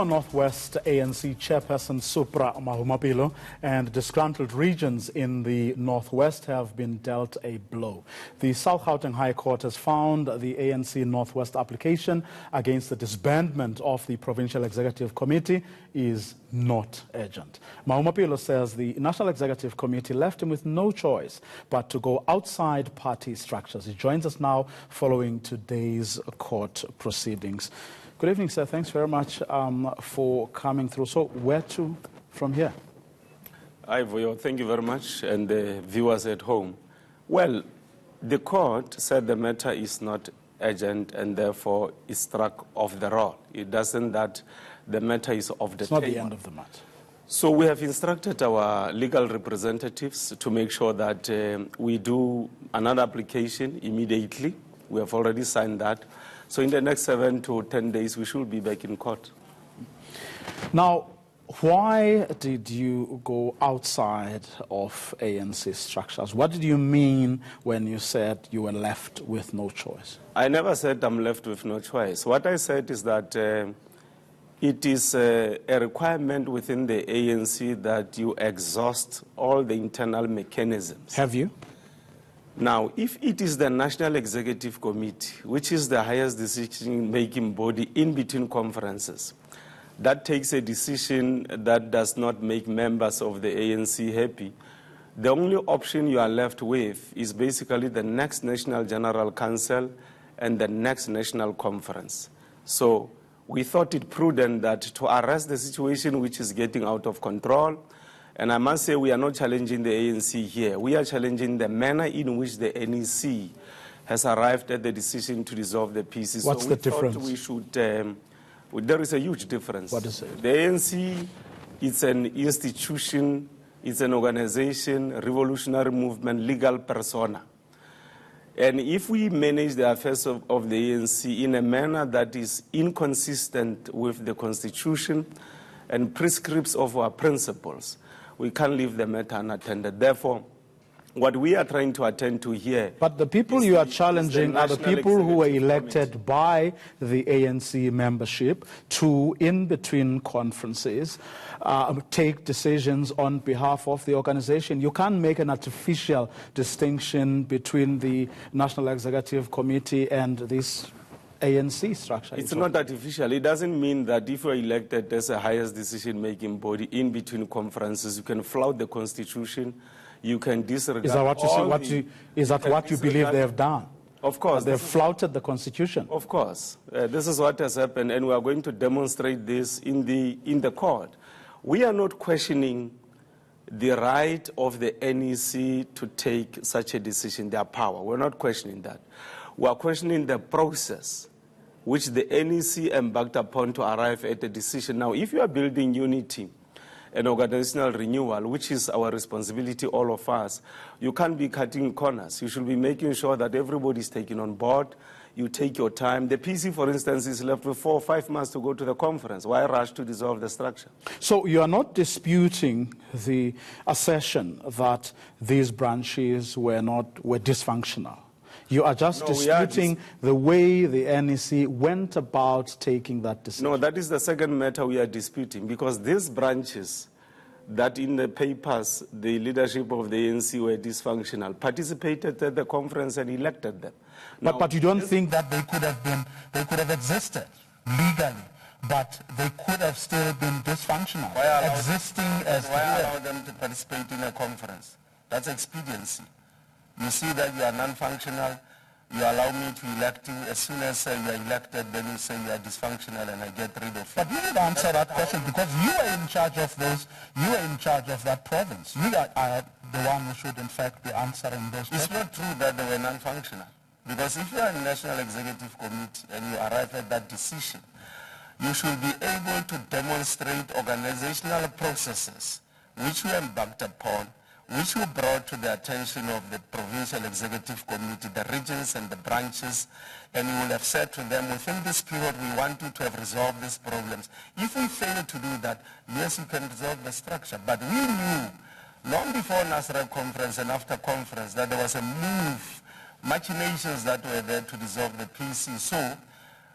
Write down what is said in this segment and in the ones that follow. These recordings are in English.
North West ANC Chairperson Supra Mahumapelo and disgruntled regions in the Northwest have been dealt a blow. The South Gauteng High Court has found the ANC Northwest application against the disbandment of the Provincial Executive Committee is not urgent. Mahumapelo says the National Executive Committee left him with no choice but to go outside party structures. He joins us now following today's court proceedings. Good evening, sir. Thanks very much for coming through. So where to from here? Hi, Voyo. Thank you very much, and the viewers at home. Well, the court said the matter is not urgent and therefore is struck off the roll. It doesn't that the matter is off the table. It's not the end of the matter. So we have instructed our legal representatives to make sure that we do another application immediately. We have already signed that. So in the next 7 to 10 days, we should be back in court. Now, why did you go outside of ANC structures? What did you mean when you said you were left with no choice? I never said I'm left with no choice. What I said is that it is a requirement within the ANC that you exhaust all the internal mechanisms. Have you? Now, if it is the National Executive Committee, which is the highest decision-making body in between conferences, that takes a decision that does not make members of the ANC happy, the only option you are left with is basically the next National General Council and the next National Conference. So we thought it prudent that to arrest the situation which is getting out of control, and I must say we are not challenging the ANC here. We are challenging the manner in which the NEC has arrived at the decision to dissolve the PCC. What's the difference? We should, there is a huge difference. What is it? The ANC is an institution, it's an organization, revolutionary movement, legal persona. And if we manage the affairs of the ANC in a manner that is inconsistent with the Constitution and prescripts of our principles, we can't leave the matter unattended. Therefore, what we are trying to attend to here... But the people you are challenging are the people who were elected by the ANC membership to, in between conferences, take decisions on behalf of the organization. You can't make an artificial distinction between the National Executive Committee and this ANC structure. It's not artificial. It doesn't mean that if you're elected as the highest decision-making body in between conferences, you can flout the Constitution, you can disregard. Is that what you believe they have done? Of course. They've flouted the Constitution. Of course. This is what has happened, and we are going to demonstrate this in the court. We are not questioning the right of the NEC to take such a decision, their power. We're not questioning that. We are questioning the process which the NEC embarked upon to arrive at a decision. Now, if you are building unity and organizational renewal, which is our responsibility, all of us, you can't be cutting corners. You should be making sure that everybody is taken on board. You take your time. The PC, for instance, is left with 4 or 5 months to go to the conference. Why rush to dissolve the structure? So you are not disputing the assertion that these branches were dysfunctional. You are just disputing the way the NEC went about taking that decision. No, that is the second matter we are disputing, because these branches that in the papers the leadership of the ANC were dysfunctional participated at the conference and elected them. Now, but you don't think that they could have existed legally, but they could have still been dysfunctional, why allow them to participate in a conference? That's expediency. You see that you are non-functional, you allow me to elect you. As soon as you are elected, then you say you are dysfunctional and I get rid of you. But you didn't answer that question because you were in charge of those, you were in charge of that province. You are the one who should in fact be answering those questions. It's not true that they were non-functional. Because if you are in National Executive Committee and you arrive at that decision, you should be able to demonstrate organizational processes which you embarked upon, which were brought to the attention of the Provincial Executive Committee, the regions and the branches, and you will have said to them, within this period, we want you to have resolved these problems. If we fail to do that, yes, you can resolve the structure. But we knew, long before Nasrec conference and after conference, that there was a move, machinations that were there to dissolve the PC. So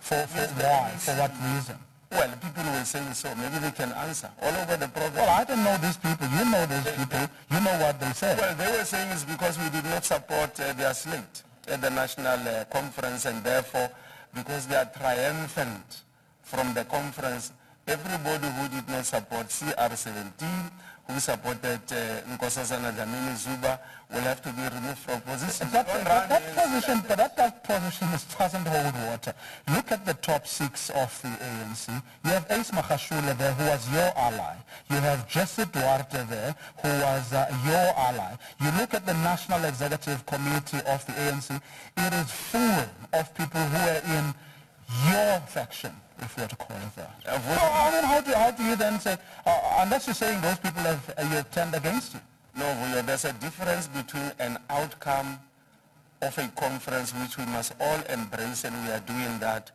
For what reason? Well, people were saying so. Maybe they can answer. All over the province. Well, I don't know these people. You know those people. You know what they said. Well, they were saying it's because we did not support their slate at the national conference, and therefore, because they are triumphant from the conference, everybody who did not support CR17, who supported Nkosazana Dlamini Zuma, will have to be removed from position. That position doesn't hold water. Look at the top 6 of the ANC. You have Ace Magashule there, who was your ally. You have Jesse Duarte there, who was your ally. You look at the National Executive Committee of the ANC, it is full of people who are in your faction, if we were to call it that. I mean, how do you then say, unless you're saying those people have turned against you? No, there's a difference between an outcome of a conference, which we must all embrace, and we are doing that,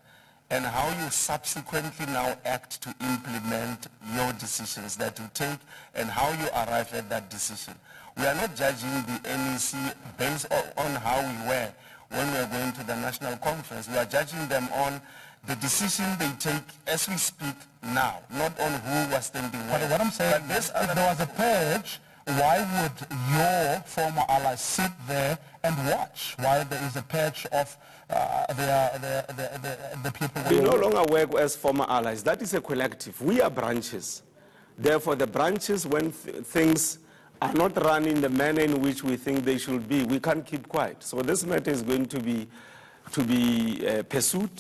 and how you subsequently now act to implement your decisions that you take and how you arrive at that decision. We are not judging the NEC based on how we were when we are going to the national conference. We are judging them on the decision they take as we speak now, not on who was standing where. But what I'm saying is, if there was a purge, why would your former allies sit there and watch while there is a purge of the people? We no longer work as former allies. That is a collective. We are branches. Therefore, the branches, when things are not run in the manner in which we think they should be, we can't keep quiet. So this matter is going to be pursued,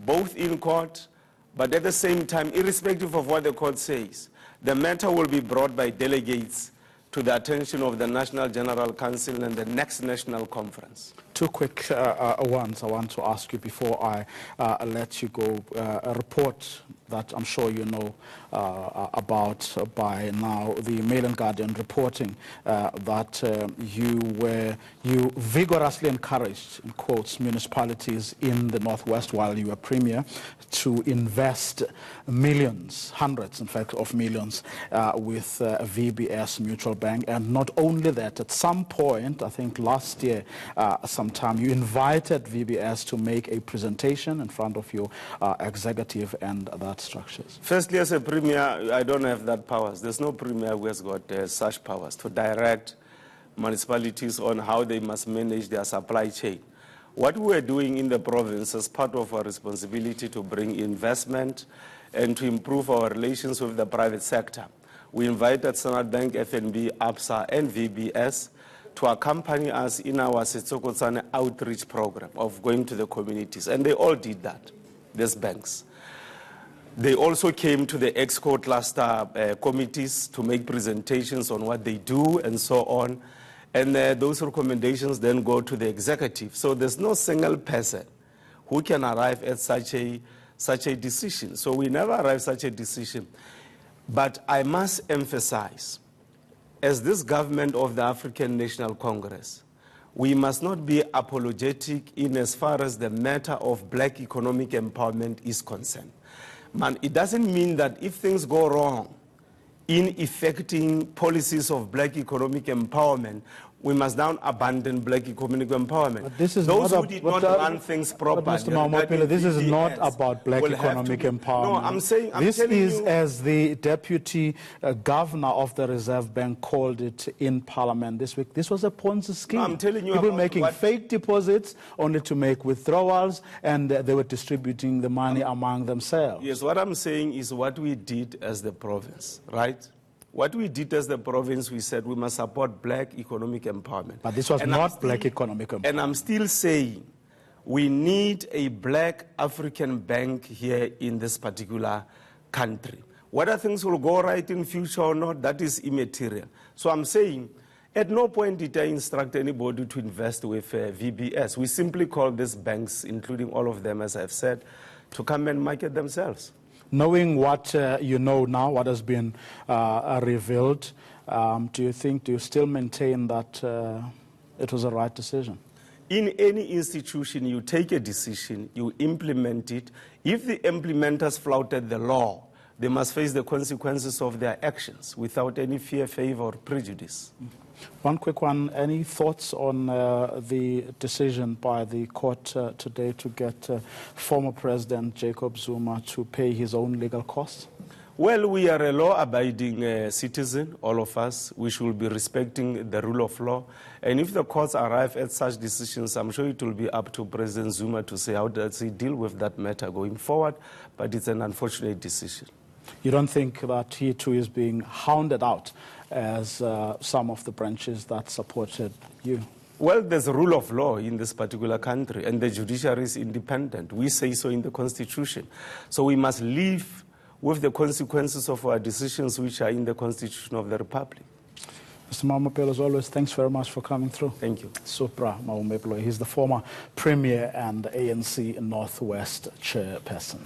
both in court, but at the same time, irrespective of what the court says, the matter will be brought by delegates to the attention of the National General Council and the next national conference. Two quick ones I want to ask you before I let you go. A report that I'm sure you know about by now, the Mail and Guardian reporting that you vigorously encouraged, in quotes, municipalities in the Northwest while you were Premier to invest millions, hundreds in fact of millions with VBS Mutual Bank. And not only that, at some point, I think last year sometime, you invited VBS to make a presentation in front of your executive and that structures. Firstly, as a Premier, I don't have that powers. There's no Premier who has got such powers to direct municipalities on how they must manage their supply chain. What we are doing in the province as part of our responsibility to bring investment and to improve our relations with the private sector, we invited Standard Bank, FNB, ABSA, and VBS to accompany us in our Setsokotsane outreach program of going to the communities. And they all did that, these banks. They also came to the Exco cluster committees to make presentations on what they do and so on. And those recommendations then go to the executive. So there's no single person who can arrive at such a decision. So we never arrive at such a decision. But I must emphasize, as this government of the African National Congress, we must not be apologetic in as far as the matter of black economic empowerment is concerned. Man, it doesn't mean that if things go wrong in effecting policies of black economic empowerment, we must now abandon black economic empowerment. But this is those not who did not run things properly. Mr. Mahumapelo, this is not about black economic empowerment. No, I'm saying, this is, as the Deputy Governor of the Reserve Bank called it in Parliament this week, this was a Ponzi scheme. No, I'm telling you, people making fake deposits only to make withdrawals, and they were distributing the money among themselves. Yes, what I'm saying is what we did as the province, right? What we did as the province, we said we must support black economic empowerment. But this was not black economic empowerment. And I'm still saying we need a black African bank here in this particular country. Whether things will go right in future or not, that is immaterial. So I'm saying at no point did I instruct anybody to invest with VBS. We simply called these banks, including all of them, as I've said, to come and market themselves. Knowing what you know now, what has been revealed, do you still maintain that it was a right decision? In any institution, you take a decision, you implement it. If the implementers flouted the law, they must face the consequences of their actions without any fear, favor, or prejudice. One quick one. Any thoughts on the decision by the court today to get former President Jacob Zuma to pay his own legal costs? Well, we are a law-abiding citizen, all of us. We should be respecting the rule of law. And if the courts arrive at such decisions, I'm sure it will be up to President Zuma to say how does he deal with that matter going forward. But it's an unfortunate decision. You don't think that he too is being hounded out as some of the branches that supported you? Well, there's a rule of law in this particular country, and the judiciary is independent. We say so in the Constitution. So we must live with the consequences of our decisions which are in the Constitution of the Republic. Mr. Mahumapelo, as always, thanks very much for coming through. Thank you. Supra Mahumapelo, he's the former Premier and ANC North West Chairperson.